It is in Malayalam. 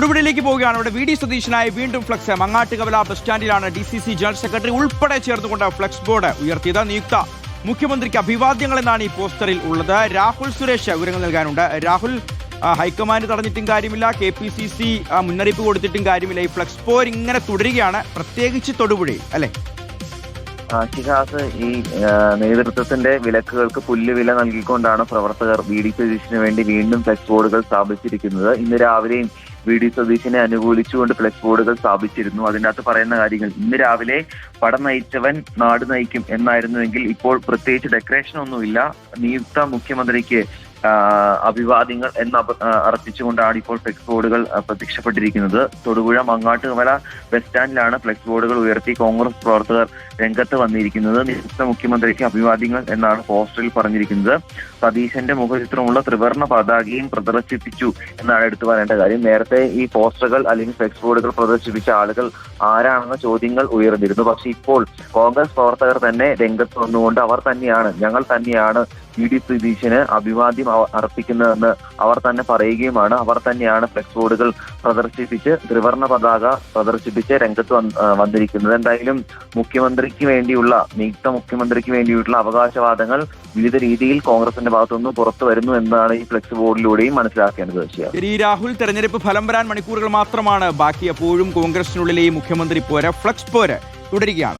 തൊടുപുഴയിലേക്ക് പോവുകയാണ്. ഇവിടെ വി.ഡി. സതീശനായി വീണ്ടും ഫ്ലക്സ്. മങ്ങാട്ടുകവല ബസ് സ്റ്റാൻഡിലാണ് DCC ജനറൽ സെക്രട്ടറി ഉൾപ്പെടെ ചേർന്നുകൊണ്ട് ഫ്ലക്സ് ബോർഡ് ഉയർത്തിയത്. നിയുക്ത മുഖ്യമന്ത്രിക്ക് അഭിവാദ്യങ്ങൾ എന്നാണ് ഈ പോസ്റ്ററിൽ ഉള്ളത്. രാഹുൽ സുരേഷ് വിവരങ്ങൾ നൽകാനുണ്ട്. രാഹുൽ, ഹൈക്കമാൻഡ് തടഞ്ഞിട്ടും കാര്യമില്ല, KPCC മുന്നറിയിപ്പ് കൊടുത്തിട്ടും കാര്യമില്ല. ഈ ഫ്ലക്സ് ബോർഡ് ഇങ്ങനെ തുടരുകയാണ്, പ്രത്യേകിച്ച് തൊടുപുഴയിൽ, അല്ലേ? ഷിഹാസ്, ഈ നേതൃത്വത്തിന്റെ വിലക്കുകൾക്ക് പുല്ലുവില നൽകിക്കൊണ്ടാണ് പ്രവർത്തകർ വി.ഡി. സതീശിന് വേണ്ടി വീണ്ടും ഫ്ലെക്സ് ബോർഡുകൾ സ്ഥാപിച്ചിരിക്കുന്നത്. ഇന്ന് രാവിലെയും വി.ഡി. സതീശിനെ അനുകൂലിച്ചുകൊണ്ട് ഫ്ലെക്സ് ബോർഡുകൾ സ്ഥാപിച്ചിരുന്നു. അതിനകത്ത് പറയുന്ന കാര്യങ്ങൾ, ഇന്ന് രാവിലെ പടം നയിച്ചവൻ നാട് നയിക്കും എന്നായിരുന്നുവെങ്കിൽ ഇപ്പോൾ പ്രത്യേകിച്ച് ഡെക്കറേഷൻ ഒന്നുമില്ല. നിയുക്ത മുഖ്യമന്ത്രിക്ക് അഭിവാദ്യങ്ങൾ എന്ന് അർപ്പിച്ചുകൊണ്ടാണ് ഇപ്പോൾ ഫ്ലെക്സ് ബോർഡുകൾ പ്രത്യക്ഷപ്പെട്ടിരിക്കുന്നത്. തൊടുപുഴ മങ്ങാട്ടുകവല ബസ് സ്റ്റാൻഡിലാണ് ഫ്ലെക്സ് ബോർഡുകൾ ഉയർത്തി കോൺഗ്രസ് പ്രവർത്തകർ രംഗത്ത് വന്നിരിക്കുന്നത്. നിയുക്ത മുഖ്യമന്ത്രിക്ക് അഭിവാദ്യങ്ങൾ എന്നാണ് പോസ്റ്ററിൽ പറഞ്ഞിരിക്കുന്നത്. സതീശന്റെ മുഖചിത്രമുള്ള ത്രിവർണ്ണ പതാകയും പ്രദർശിപ്പിച്ചു എന്നാണ് എടുത്തു പറയേണ്ട കാര്യം. നേരത്തെ ഈ പോസ്റ്ററുകൾ അല്ലെങ്കിൽ ഫ്ലെക്സ് ബോർഡുകൾ പ്രദർശിപ്പിച്ച ആളുകൾ ആരാണെന്ന ചോദ്യങ്ങൾ ഉയർന്നിരുന്നു. പക്ഷേ ഇപ്പോൾ കോൺഗ്രസ് പ്രവർത്തകർ തന്നെ രംഗത്ത് വന്നുകൊണ്ട് ഞങ്ങൾ തന്നെയാണ് വി.ഡി. സതീശന് അഭിവാദ്യം അർപ്പിക്കുന്നതെന്ന് അവർ തന്നെ പറയുകയുമാണ്. അവർ തന്നെയാണ് ഫ്ലെക്സ് ബോർഡുകൾ പ്രദർശിപ്പിച്ച് ത്രിവർണ്ണ പതാക പ്രദർശിപ്പിച്ച് രംഗത്ത് വന്നിരിക്കുന്നത്. എന്തായാലും നിയുക്ത മുഖ്യമന്ത്രിക്ക് വേണ്ടിയിട്ടുള്ള അവകാശവാദങ്ങൾ വിവിധ രീതിയിൽ കോൺഗ്രസിന്റെ ഭാഗത്തുനിന്ന് പുറത്തു വരുന്നു എന്നാണ് ഈ ഫ്ലെക്സ് ബോർഡിലൂടെയും മനസ്സിലാക്കേണ്ടത്. ശരി രാഹുൽ, തെരഞ്ഞെടുപ്പ് ഫലം വരാൻ മണിക്കൂറുകൾ മാത്രമാണ് ബാക്കി. അപ്പോഴും കോൺഗ്രസിനുള്ളിലെ ഈ മുഖ്യമന്ത്രി പോര്, ഫ്ലെക്സ് പോര് തുടരുകയാണ്.